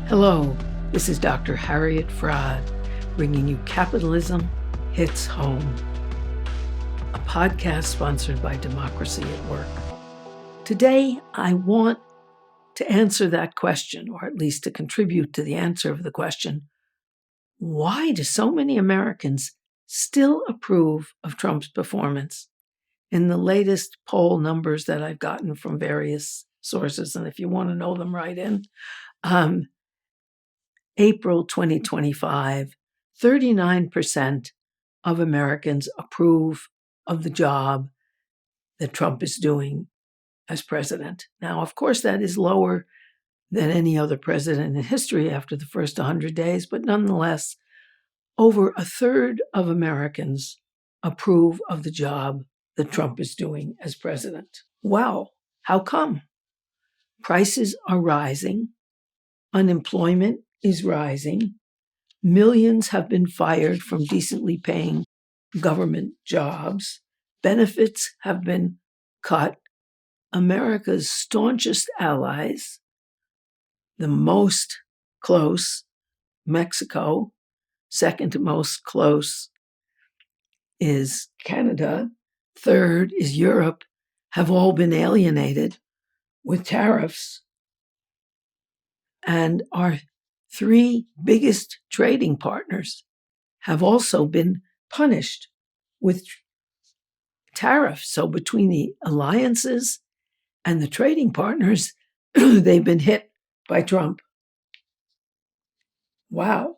Hello, this is Dr. Harriet Fraad, bringing you Capitalism Hits Home, a podcast sponsored by Democracy at Work. Today, I want to answer that question, or at least to contribute to the answer of the question, why do so many Americans still approve of Trump's performance? In the latest poll numbers that I've gotten from various sources, and if you want to know them, write in, April 2025, 39% of Americans approve of the job that Trump is doing as president. Now, of course, that is lower than any other president in history after the first 100 days, but nonetheless, over a third of Americans approve of the job that Trump is doing as president. Wow, how come? Prices are rising, unemployment is rising. Millions have been fired from decently paying government jobs. Benefits have been cut. America's staunchest allies, the most close, Mexico, second most close is Canada, third is Europe, have all been alienated with tariffs. And our three biggest trading partners have also been punished with tariffs. So between the alliances and the trading partners, they've been hit by Trump. Wow.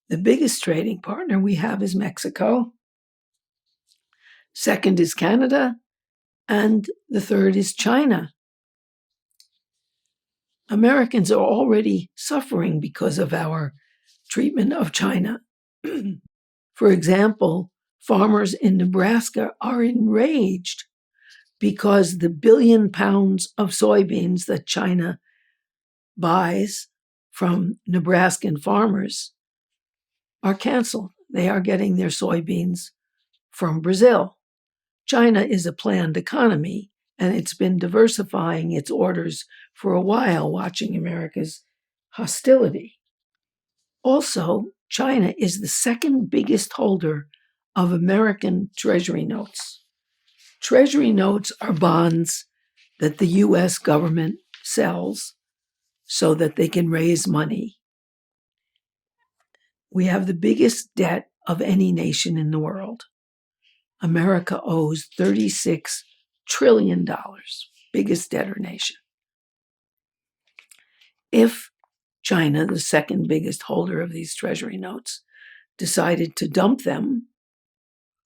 The biggest trading partner we have is Mexico. Second is Canada. And the third is China. Americans are already suffering because of our treatment of China. For example, farmers in Nebraska are enraged because the 1 billion pounds of soybeans that China buys from Nebraskan farmers are canceled. They are getting their soybeans from Brazil. China is a planned economy, and it's been diversifying its orders for a while, watching America's hostility. Also, China is the second biggest holder of American Treasury notes. Treasury notes are bonds that the U.S. government sells so that they can raise money. We have the biggest debt of any nation in the world. America owes $36 trillion, biggest debtor nation. If China, the second biggest holder of these treasury notes, decided to dump them,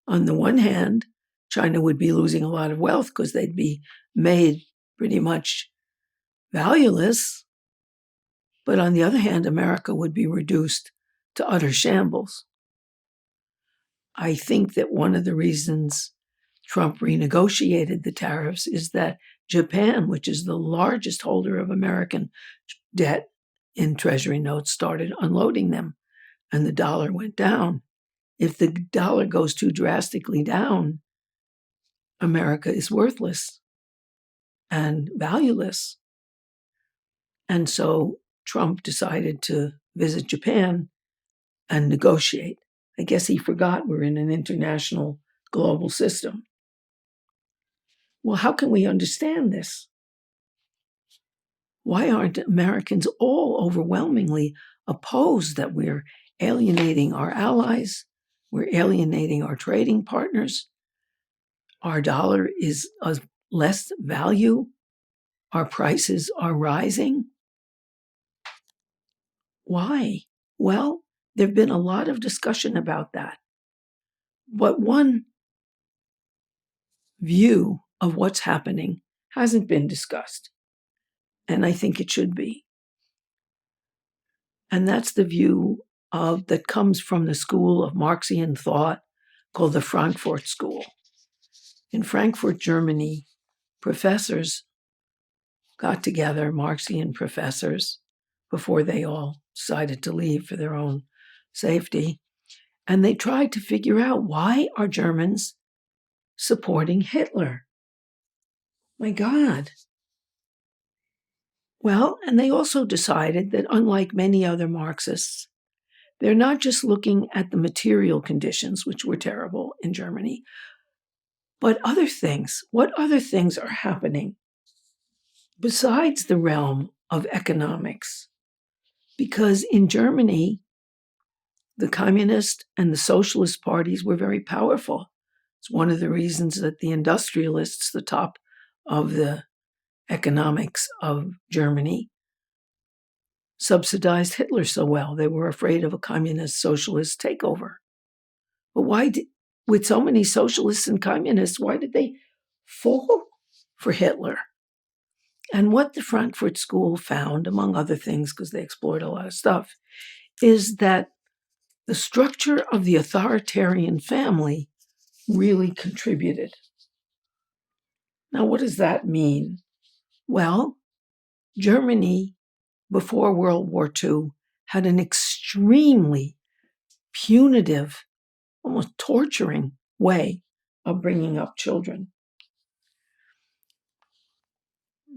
on the one hand, China would be losing a lot of wealth because they'd be made pretty much valueless. But on the other hand, America would be reduced to utter shambles. I think that one of the reasons Trump renegotiated the tariffs is that Japan, which is the largest holder of American debt in treasury notes, started unloading them, and the dollar went down. If the dollar goes too drastically down, America is worthless and valueless. And so Trump decided to visit Japan and negotiate. I guess he forgot we're in an international global system. Well, how can we understand this? Why aren't Americans all overwhelmingly opposed that we're alienating our allies, we're alienating our trading partners, our dollar is of less value, our prices are rising? Why? Well, there's been a lot of discussion about that. But one view of what's happening hasn't been discussed, and I think it should be. And that's the view that comes from the school of Marxian thought called the Frankfurt School. In Frankfurt, Germany, professors got together, Marxian professors, before they all decided to leave for their own safety, and they tried to figure out, why are Germans supporting Hitler? My God. Well, and they also decided that unlike many other Marxists, they're not just looking at the material conditions, which were terrible in Germany, but other things. What other things are happening besides the realm of economics? Because in Germany, the communist and the socialist parties were very powerful. It's one of the reasons that the industrialists, the top of the economics of Germany, subsidized Hitler so well. They were afraid of a communist socialist takeover. But with so many socialists and communists, why did they fall for Hitler? And what the Frankfurt School found, among other things, because they explored a lot of stuff, is that the structure of the authoritarian family really contributed. Now, what does that mean? Well, Germany, before World War II, had an extremely punitive, almost torturing way of bringing up children.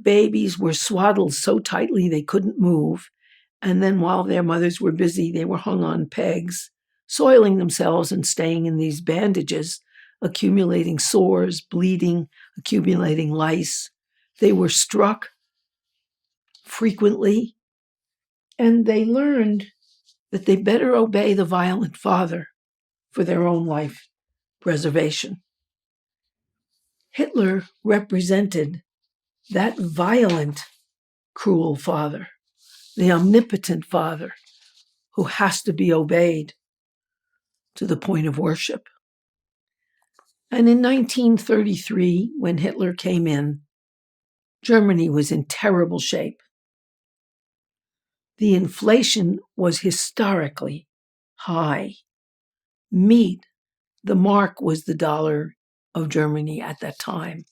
Babies were swaddled so tightly they couldn't move, and then while their mothers were busy, they were hung on pegs, soiling themselves and staying in these bandages, accumulating sores, bleeding, accumulating lice. They were struck frequently, and they learned that they better obey the violent father for their own life preservation. Hitler represented that violent, cruel father, the omnipotent father who has to be obeyed to the point of worship. And in 1933, when Hitler came in, Germany was in terrible shape. The inflation was historically high. Meat, the mark was the dollar of Germany at that time.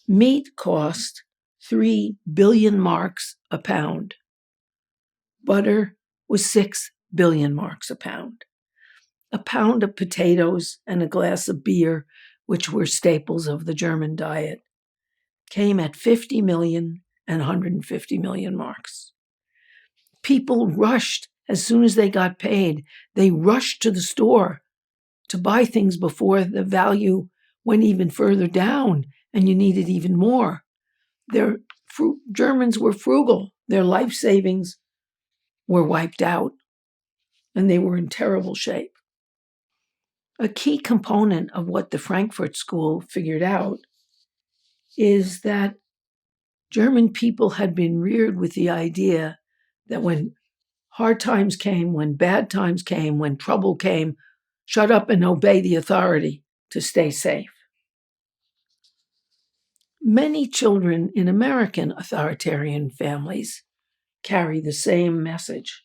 Meat cost 3 billion marks a pound. Butter was 6 billion marks a pound. A pound of potatoes and a glass of beer, which were staples of the German diet, came at 50 million and 150 million marks. People rushed as soon as they got paid. They rushed to the store to buy things before the value went even further down and you needed even more. Germans were frugal. Their life savings were wiped out, and they were in terrible shape. A key component of what the Frankfurt School figured out is that German people had been reared with the idea that when hard times came, when bad times came, when trouble came, shut up and obey the authority to stay safe. Many children in American authoritarian families carry the same message,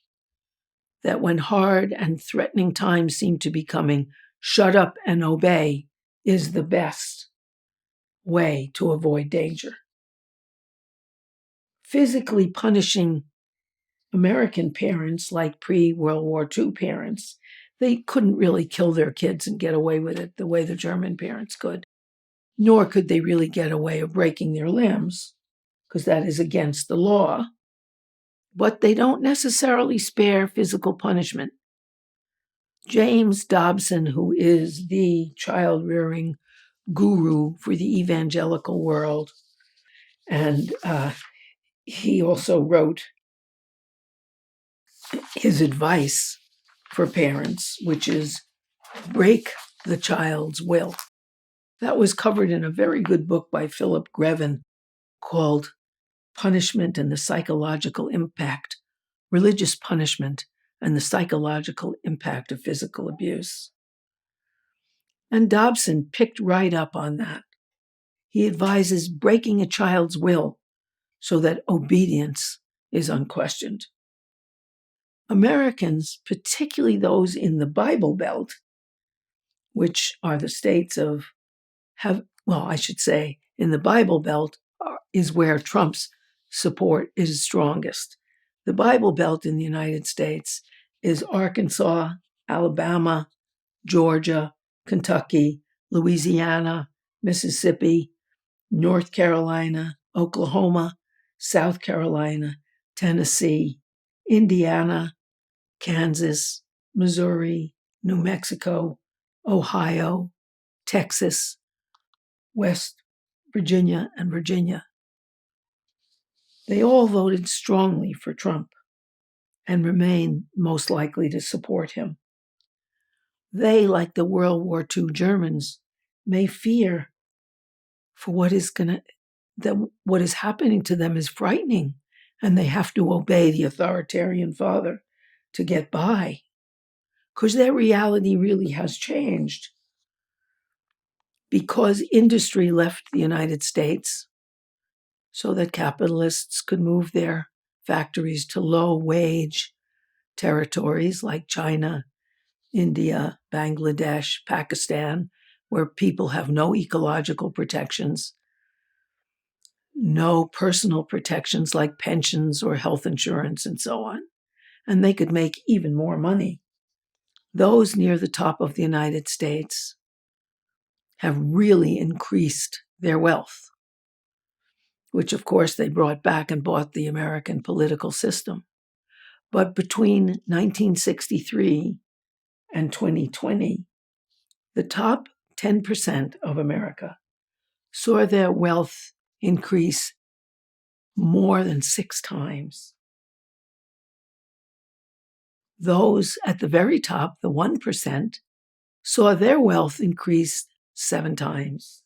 that when hard and threatening times seem to be coming, shut up and obey is the best way to avoid danger. Physically punishing American parents, like pre-World War II parents, they couldn't really kill their kids and get away with it the way the German parents could. Nor could they really get away with breaking their limbs, because that is against the law. But they don't necessarily spare physical punishment. James Dobson, who is the child-rearing guru for the evangelical world, and he also wrote his advice for parents, which is break the child's will. That was covered in a very good book by Philip Grevin called Punishment and the Psychological Impact, Religious Punishment and the Psychological Impact of Physical Abuse. And Dobson picked right up on that. He advises breaking a child's will so that obedience is unquestioned. Americans, particularly those in the Bible Belt, which are the states in the Bible Belt is where Trump's support is strongest. The Bible Belt in the United States is Arkansas, Alabama, Georgia, Kentucky, Louisiana, Mississippi, North Carolina, Oklahoma, South Carolina, Tennessee, Indiana, Kansas, Missouri, New Mexico, Ohio, Texas, West Virginia, and Virginia. They all voted strongly for Trump and remain most likely to support him. They, like the World War II Germans, may fear for what is happening to them is frightening, and they have to obey the authoritarian father to get by, because their reality really has changed. Because industry left the United States so that capitalists could move their factories to low-wage territories like China, India, Bangladesh, Pakistan, where people have no ecological protections, no personal protections like pensions or health insurance and so on, and they could make even more money. Those near the top of the United States have really increased their wealth, which of course they brought back and bought the American political system. But between 1963 and 2020, the top 10% of America saw their wealth increase more than 6 times. Those at the very top, the 1%, saw their wealth increase 7 times.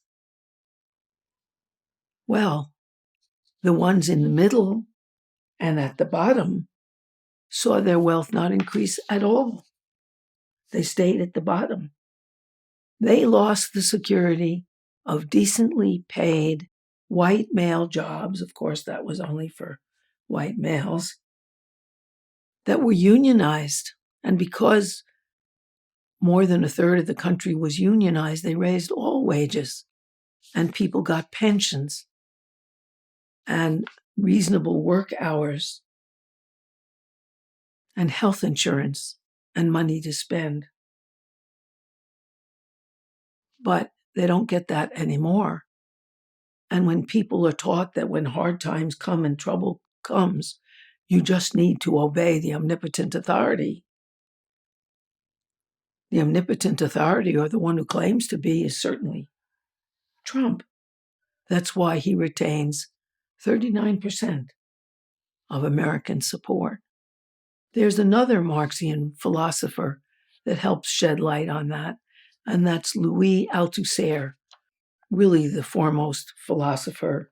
Well, the ones in the middle and at the bottom saw their wealth not increase at all. They stayed at the bottom. They lost the security of decently paid white male jobs. Of course, that was only for white males that were unionized. And because more than a third of the country was unionized, they raised all wages, and people got pensions and reasonable work hours and health insurance and money to spend. But they don't get that anymore. And when people are taught that when hard times come and trouble comes, you just need to obey the omnipotent authority. The omnipotent authority, or the one who claims to be, is certainly Trump. That's why he retains 39% of American support. There's another Marxian philosopher that helps shed light on that, and that's Louis Althusser, really the foremost philosopher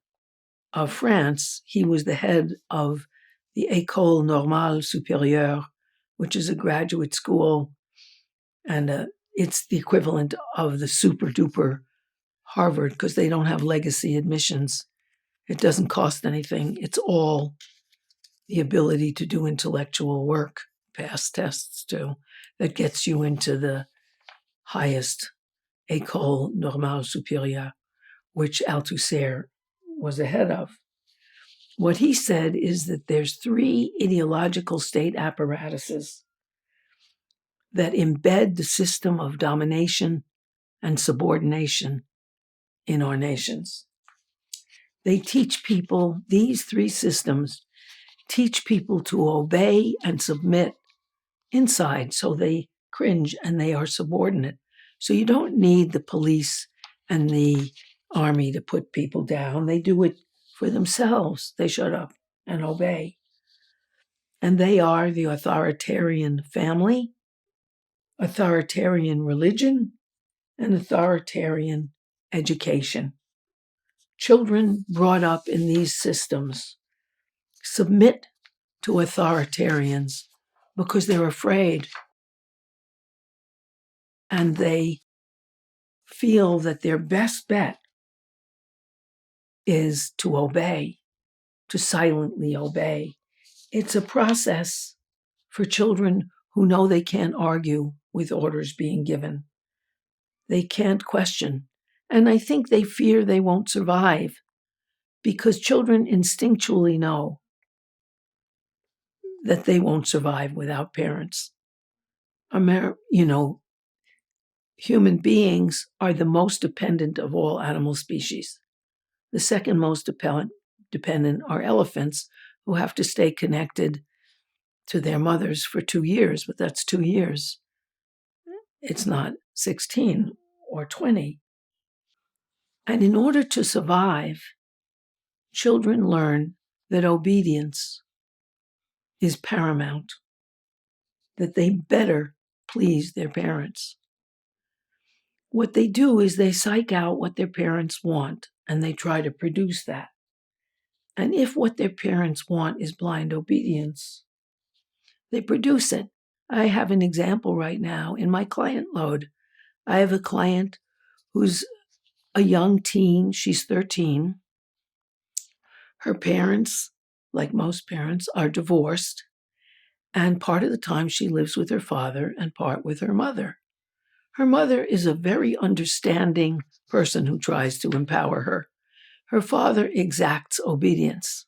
of France. He was the head of the École Normale Supérieure, which is a graduate school, and it's the equivalent of the super-duper Harvard, because they don't have legacy admissions. It doesn't cost anything. It's all the ability to do intellectual work, pass tests too, that gets you into the highest École Normale Supérieure, which Althusser was the head of. What he said is that there's 3 ideological state apparatuses that embed the system of domination and subordination in our nations. They teach people, these 3 systems teach people to obey and submit inside, so they cringe and they are subordinate. So you don't need the police and the army to put people down. They do it for themselves. They shut up and obey. And they are the authoritarian family, authoritarian religion, and authoritarian education. Children brought up in these systems submit to authoritarians because they're afraid, and they feel that their best bet is to obey, to silently obey. It's a process for children who know they can't argue with orders being given. They can't question. And I think they fear they won't survive, because children instinctually know that they won't survive without parents. Human beings are the most dependent of all animal species. The second most dependent are elephants who have to stay connected to their mothers for 2 years, but that's 2 years. It's not 16 or 20. And in order to survive, children learn that obedience is paramount, that they better please their parents. What they do is they psych out what their parents want, and they try to produce that. And if what their parents want is blind obedience, they produce it. I have an example right now in my client load. I have a client who's a young teen. She's 13. Her parents, like most parents, are divorced. And part of the time she lives with her father and part with her mother. Her mother is a very understanding person who tries to empower her. Her father exacts obedience.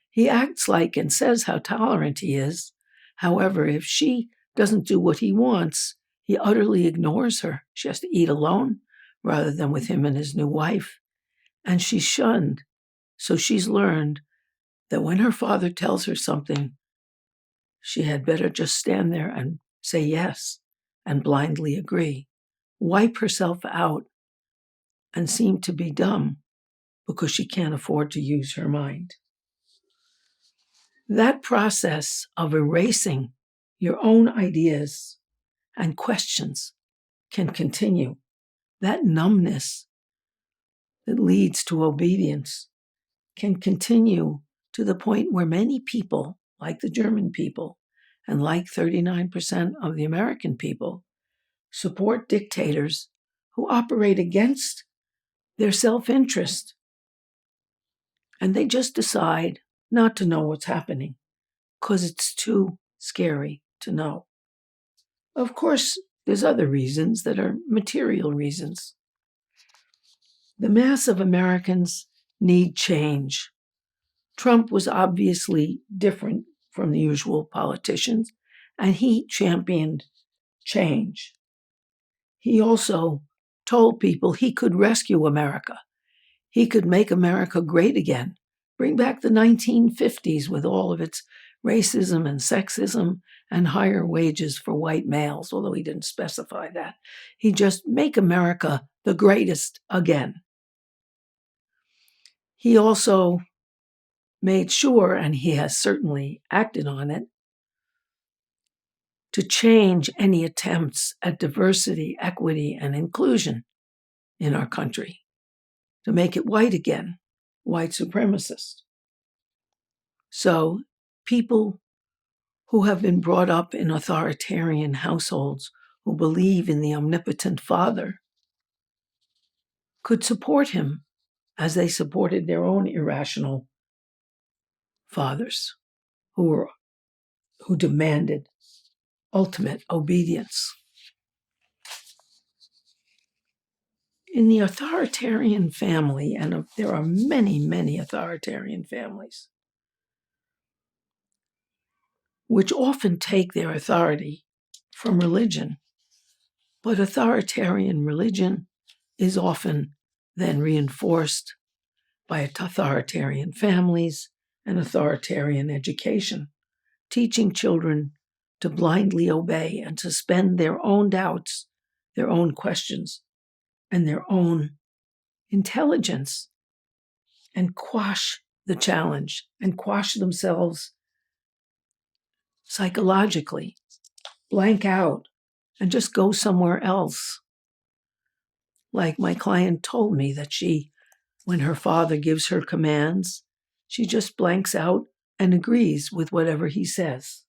He acts like and says how tolerant he is. However, if she doesn't do what he wants, he utterly ignores her. She has to eat alone rather than with him and his new wife. And she's shunned. So she's learned that when her father tells her something, she had better just stand there and say yes and blindly agree. Wipe herself out and seem to be dumb because she can't afford to use her mind. That process of erasing your own ideas and questions can continue. That numbness that leads to obedience can continue to the point where many people, like the German people and like 39% of the American people, support dictators who operate against their self-interest. And they just decide not to know what's happening because it's too scary to know. Of course, there's other reasons that are material reasons. The mass of Americans need change. Trump was obviously different from the usual politicians, and he championed change. He also told people he could rescue America. He could make America great again, bring back the 1950s with all of its racism and sexism and higher wages for white males, although he didn't specify that. He'd just make America the greatest again. He also made sure, and he has certainly acted on it, to change any attempts at diversity, equity, and inclusion in our country, to make it white again, white supremacist. So people who have been brought up in authoritarian households who believe in the omnipotent father could support him as they supported their own irrational fathers who demanded ultimate obedience. In the authoritarian family, and there are many, many authoritarian families, which often take their authority from religion, but authoritarian religion is often then reinforced by authoritarian families and authoritarian education, teaching children to blindly obey and suspend their own doubts, their own questions, and their own intelligence, and quash the challenge and quash themselves psychologically, blank out, and just go somewhere else. Like my client told me that when her father gives her commands, she just blanks out and agrees with whatever he says.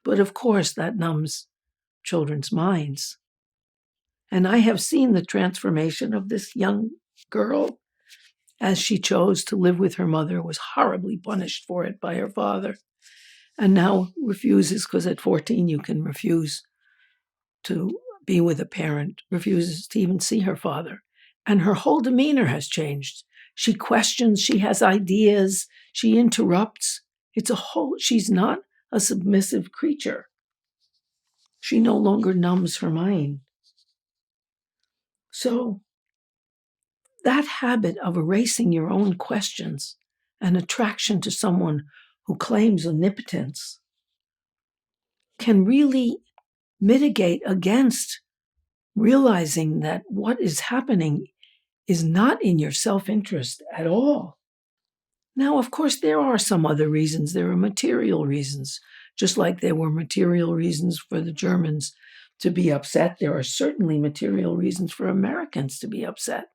But of course, that numbs children's minds. And I have seen the transformation of this young girl as she chose to live with her mother, was horribly punished for it by her father, and now refuses, because at 14 you can refuse to be with a parent, refuses to even see her father. And her whole demeanor has changed. She questions, she has ideas, she interrupts. She's not a submissive creature. She no longer numbs her mind. So that habit of erasing your own questions an attraction to someone who claims omnipotence can really mitigate against realizing that what is happening is not in your self-interest at all. Now, of course, there are some other reasons. There are material reasons. Just like there were material reasons for the Germans to be upset, there are certainly material reasons for Americans to be upset.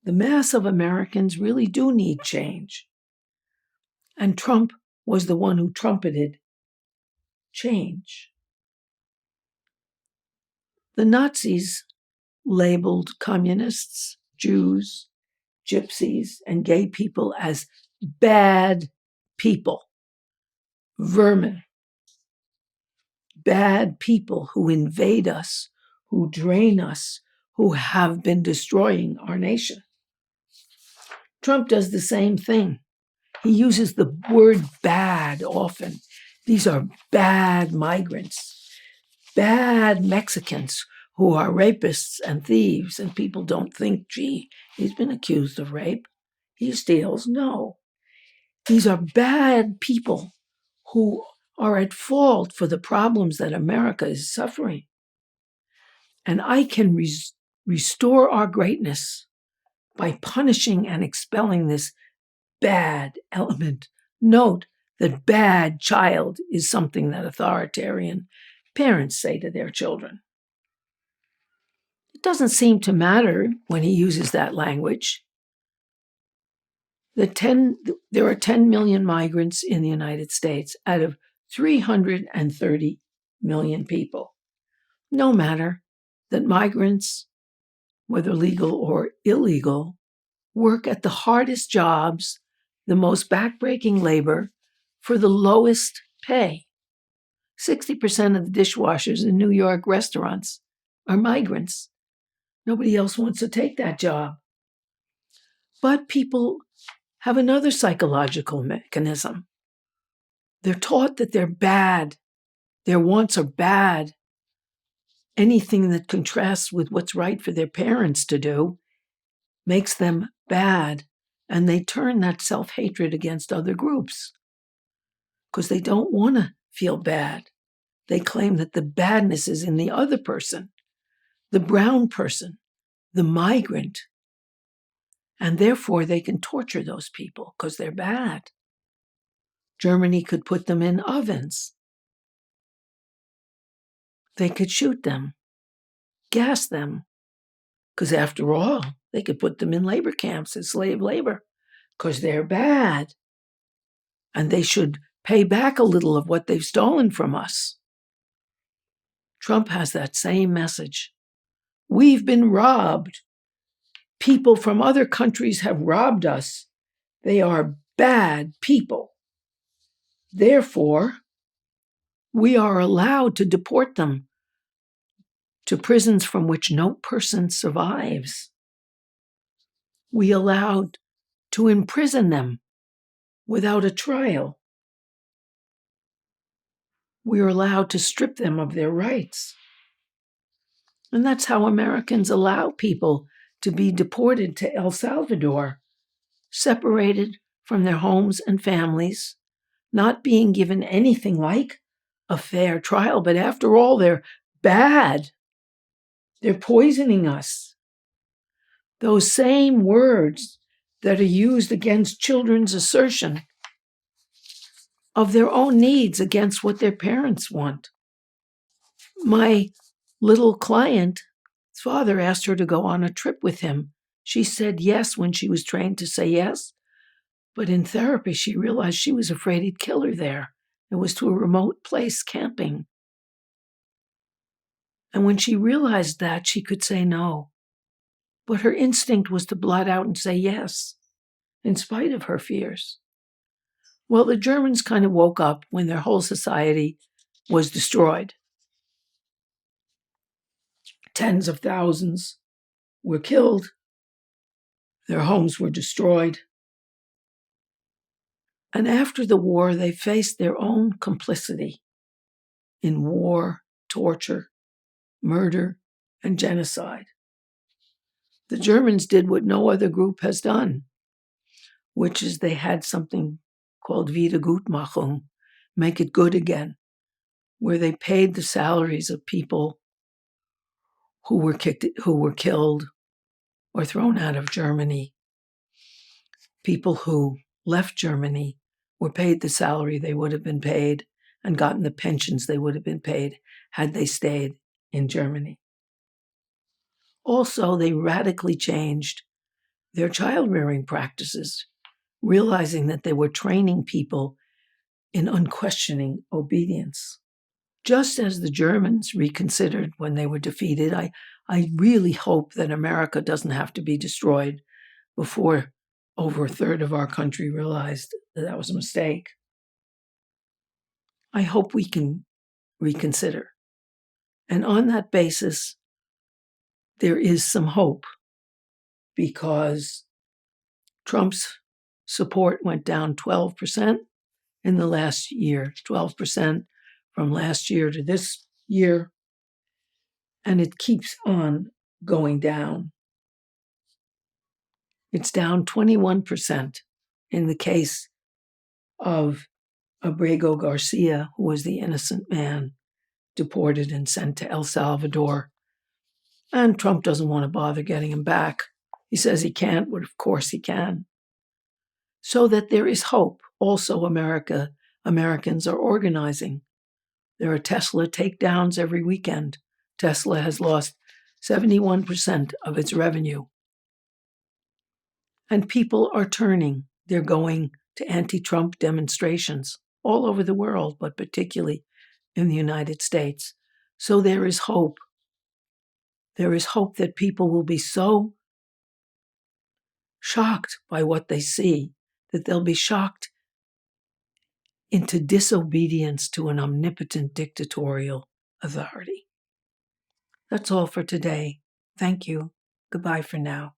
The mass of Americans really do need change. And Trump was the one who trumpeted change. The Nazis labeled communists, Jews, gypsies, and gay people as bad people, vermin, bad people who invade us, who drain us, who have been destroying our nation. Trump does the same thing. He uses the word bad often. These are bad migrants, bad Mexicans who are rapists and thieves, and people don't think, gee, he's been accused of rape. He steals. No. These are bad people who are at fault for the problems that America is suffering. And I can restore our greatness by punishing and expelling this bad element. Note that bad child is something that authoritarian parents say to their children. It doesn't seem to matter when he uses that language. There are 10 million migrants in the United States out of 330 million people. No matter that migrants, whether legal or illegal, work at the hardest jobs, the most backbreaking labor, for the lowest pay. 60% of the dishwashers in New York restaurants are migrants. Nobody else wants to take that job. But people have another psychological mechanism. They're taught that they're bad. Their wants are bad. Anything that contrasts with what's right for their parents to do makes them bad. And they turn that self-hatred against other groups because they don't want to feel bad. They claim that the badness is in the other person, the brown person, the migrant. And therefore, they can torture those people because they're bad. Germany could put them in ovens. They could shoot them, gas them, because after all, they could put them in labor camps as slave labor because they're bad. And they should pay back a little of what they've stolen from us. Trump has that same message. We've been robbed. People from other countries have robbed us. They are bad people. Therefore, we are allowed to deport them to prisons from which no person survives. We allowed to imprison them without a trial. We are allowed to strip them of their rights. And that's how Americans allow people to be deported to El Salvador, separated from their homes and families, not being given anything like a fair trial. But after all, they're bad. They're poisoning us. Those same words that are used against children's assertion of their own needs against what their parents want. My little client's father asked her to go on a trip with him. She said yes when she was trained to say yes, but in therapy she realized she was afraid he'd kill her there. It was to a remote place camping. And when she realized that, she could say no. But her instinct was to blot out and say yes, in spite of her fears. Well, the Germans kind of woke up when their whole society was destroyed. Tens of thousands were killed. Their homes were destroyed. And after the war, they faced their own complicity in war, torture, murder, and genocide. The Germans did what no other group has done. which is they had something called Wiedergutmachung, make it good again, where they paid the salaries of people who were killed or thrown out of Germany. People who left Germany were paid the salary they would have been paid and gotten the pensions they would have been paid had they stayed in Germany. Also, they radically changed their child-rearing practices, realizing that they were training people in unquestioning obedience. Just as the Germans reconsidered when they were defeated, I really hope that America doesn't have to be destroyed before over a third of our country realized that that was a mistake. I hope we can reconsider. And on that basis, there is some hope because Trump's support went down 12% in the last year, 12% from last year to this year, and it keeps on going down. It's down 21% in the case of Abrego Garcia, who was the innocent man deported and sent to El Salvador. And Trump doesn't want to bother getting him back. He says he can't, but of course he can. So that there is hope. Also, Americans are organizing. There are Tesla takedowns every weekend. Tesla has lost 71% of its revenue. And people are turning. They're going to anti-Trump demonstrations all over the world, but particularly in the United States. So there is hope. There is hope that people will be so shocked by what they see that they'll be shocked into disobedience to an omnipotent dictatorial authority. That's all for today. Thank you. Goodbye for now.